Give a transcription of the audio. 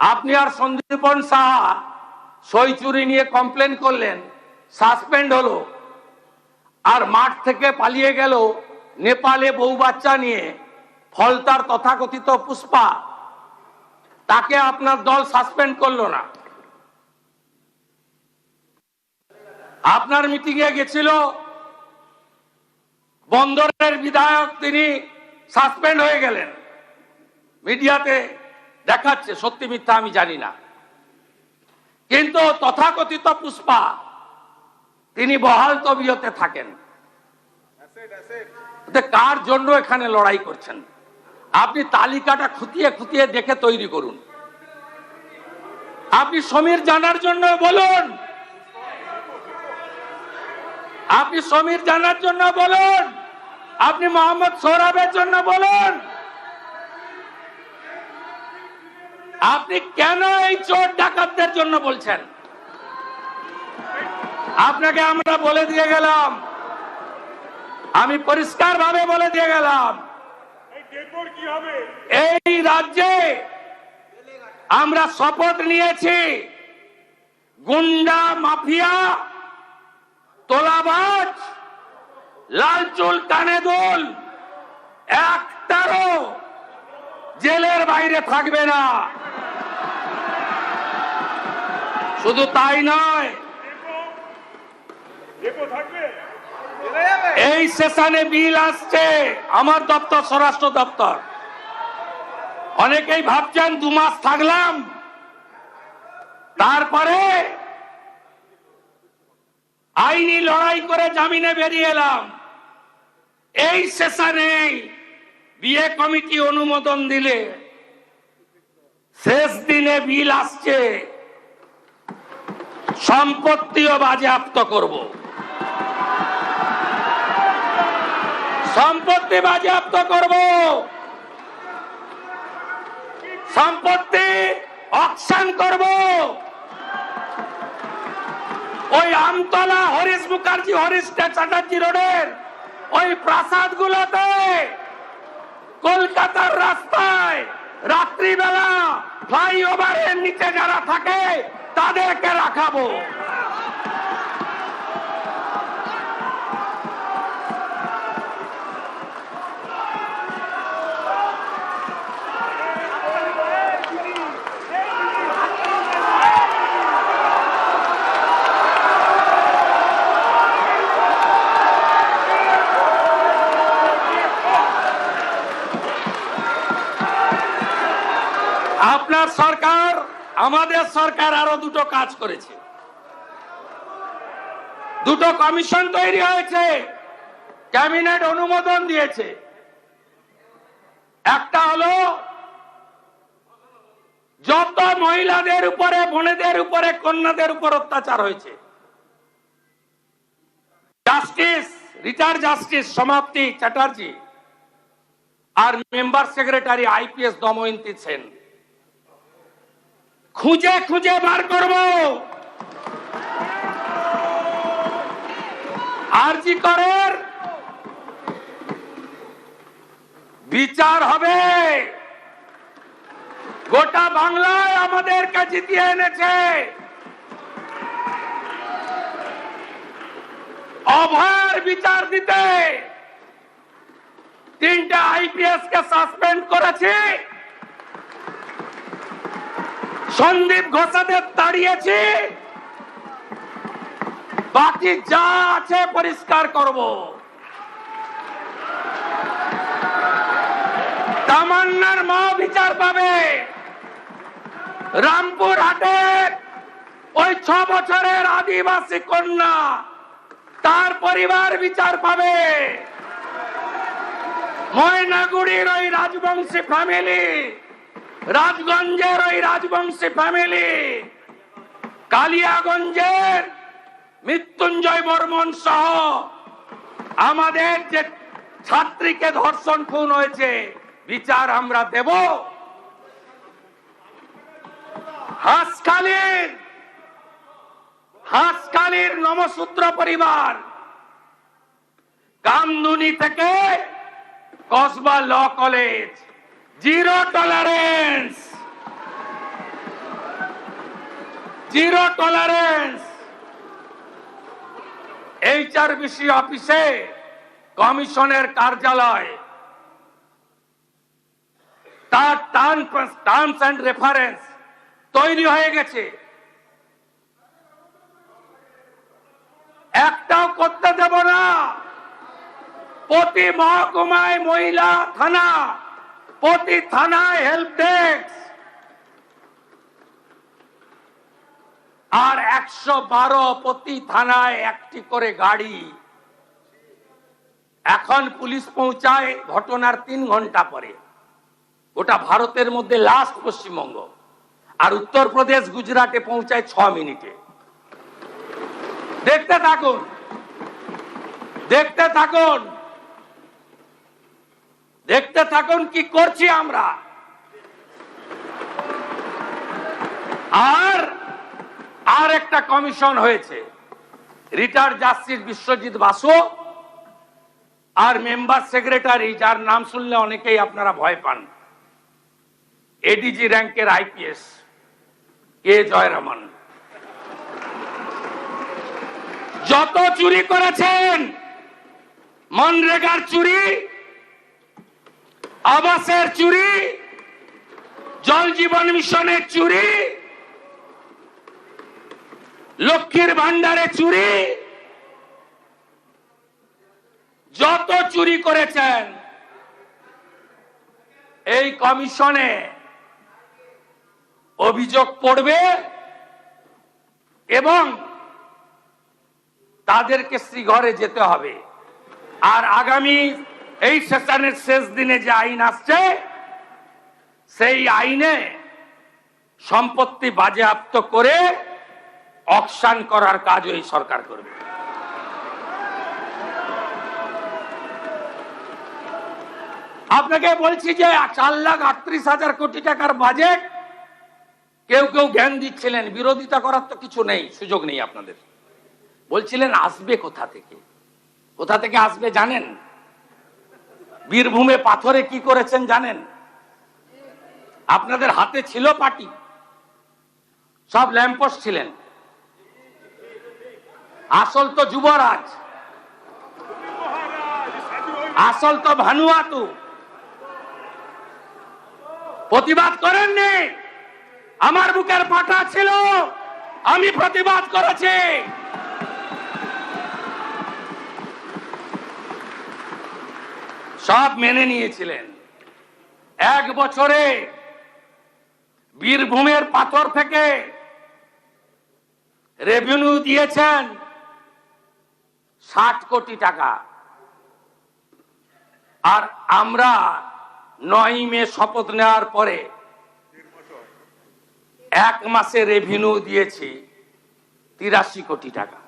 আপনি আর সন্দীপন সাহা সই চুরি নিয়ে কমপ্লেন করলেন, সাসপেন্ড হলো, আর মাঠ থেকে পালিয়ে গেল নেপালে বউ বাচ্চা নিয়ে ফলতার তথাকথিত পুষ্পা, তাকে আপনার দল সাসপেন্ড করলো না। আপনার মিটিং এ গেছিল বন্দরের বিধায়ক, তিনি সাসপেন্ড হয়ে গেলেন। মিডিয়াতে দেখাচ্ছে, সত্যি মিথ্যা আমি জানি না, কিন্তু তথাকথিত পুষ্পা তিনি বহাল তবিয়তে থাকেন। কার জন্য এখানে লড়াই করছেন? আপনি তালিকাটা খুঁটিয়ে খুঁটিয়ে দেখে তৈরি করুন। আপনি সমীর জানার জন্য বলুন, আপনি সমীর জানার জন্য বলুন, আপনি মোহাম্মদ সোহরাবের জন্য বলুন। আপনি কেন এই চোর ডাকাতদের জন্য বলছেন? আপনাকে আমরা বলে দিয়ে গেলাম, আমি পরিষ্কার ভাবে বলে দিয়ে গেলাম, এই রাজ্যে আমরা শপথ নিয়েছি গুন্ডা, মাফিয়া, তোলাবাজ, লালচুল, কানে দুল একটারও জেলের বাইরে থাকবে না। শুধু তাই নয়, এই সেশনে বিল আসছে আমার দপ্তর, স্বরাষ্ট্র দপ্তর। অনেকেই ভাবছেন 2 মাস থাকলাম তারপরে আইনি লড়াই করে জামিনে বেরিয়ে এলাম। এই সেশনে বিয়ে কমিটি অনুমোদন দিলে শেষ দিনে বিল আসছে, সম্পত্তিও বাজেয়াপ্ত করব। সম্পত্তি বাজেয়াপ্ত করব, সম্পত্তি অকশন করব। ওই আমতলা, হরিশ মুখার্জি, হরিশ চ্যাটার্জি রোডের ওই প্রাসাদ গুলোতে, কলকাতার রাস্তায় রাত্রিবেলা ফ্লাইওভারের নিচে যারা থাকে তাদেরকে রাখাবো। আপনার সরকার, আমাদের সরকার আরো 2টো কাজ করেছে। 2টো কমিশন তৈরি হয়েছে, ক্যাবিনেট অনুমোদন দিয়েছে। একটা হলো যত মহিলাদের উপরে, বোনেদের উপরে, কন্যাদের উপর অত্যাচার হয়েছে, justice, retired justice Samapti Chatterjee আর member secretary IPS Damayanti Sen, খুঁজে খুঁজে বার করব। আরজি করের বিচার হবে। গোটা বাংলায় আমাদেরকে জিতিয়ে এনেছে। অভয়ের বিচার দিতে 3টে আইপিএস কে সাসপেন্ড করেছি, সন্দীপ ঘোষাদের তাড়িয়েছি, বাকি যা আছে পরিষ্কার করব। তামান্নার মা বিচার পাবে। রামপুর হাটের ওই 6 বছরের আদিবাসী কন্যা, তার পরিবার বিচার পাবে। ময়নাগুড়ির ওই রাজবংশী ফ্যামিলি, রাজগঞ্জের ওই রাজবংশী ফ্যামিলি, কালিয়াগঞ্জের মৃত্যুঞ্জয় বর্মন সহ আমাদের যে ছাত্রীকে ধর্ষণ খুন হয়েছে, বিচার আমরা দেব। হাঁসখালির নমসূত্র পরিবার, কামদুনি থেকে Kasba law college, 0 tolerance. Zero tolerance. HRBC অফিসে কমিশনের কার্যালয়, তার টার্মস অ্যান্ড রেফারেন্স তৈরি হয়ে গেছে, একটাও করতে দেব না। প্রতি মহকুমায় মহিলা থানা, প্রতি থানায় হেল্প ডেস্ক, আর 112 প্রতি থানায় একটি করে গাড়ি। এখন পুলিশ পৌঁছায় ঘটনার 3 ঘন্টা পরে। ওটা ভারতের মধ্যে লাস্ট পশ্চিমবঙ্গ, আর উত্তরপ্রদেশ গুজরাটে পৌঁছায় 6 মিনিটে। দেখতে থাকুন, দেখতে থাকুন, দেখতে থাকুন কি করছি আমরা। আর একটা কমিশন হয়েছে, রিটায়ার্ড জাস্টিস বিশ্বজিৎ বাসু আর মেম্বার সেক্রেটারি, যার নাম শুনলে অনেকেই আপনারা ভয় পান, এডিজি র্যাঙ্কের আইপিএস কে জয়রামন, যত চুরি করেছেন, মনরেগার চুরি, আবাসের চুরি, জল জীবন মিশনের চুরি, লক্ষ্মীর ভান্ডারে চুরি, যত চুরি করেছেন এই কমিশনে অভিযোগ পড়বে এবং তাদেরকে শ্রীঘরে যেতে হবে। আর আগামী এই সেশনের শেষ দিনে যে আইন আসছে, সেই আইনে সম্পত্তি বাজেয়াপ্ত করে অকশন করার কাজও এই সরকার করবে। আপনাকে বলছি যে 4,38,000 কোটি টাকার বাজেট, কেউ কেউ জ্ঞান দিচ্ছিলেন, বিরোধিতা করার তো কিছু নেই, সুযোগ নেই আপনাদের। বলছিলেন আসবে কোথা থেকে, কোথা থেকে আসবে জানেন? বীরভূমে পাথরে কি করেছেন জানেন? আপনাদের হাতে ছিল পার্টি, সব ল্যাম্পোস্ট ছিলেন, আসল তো যুবরাজ, আসল তো ভানুয়াতু। প্রতিবাদ করেননি, আমার বুকের পাটা ছিল, আমি প্রতিবাদ করেছি। সব মেনে নিয়েছিলেন। 1 বছরে বীরভূমের পাথর থেকে রেভিনিউ দিয়েছেন 60 কোটি টাকা। আর আমরা 9 মে শপথ নেওয়ার পরে 1 মাসে রেভিনিউ দিয়েছি 83 কোটি টাকা।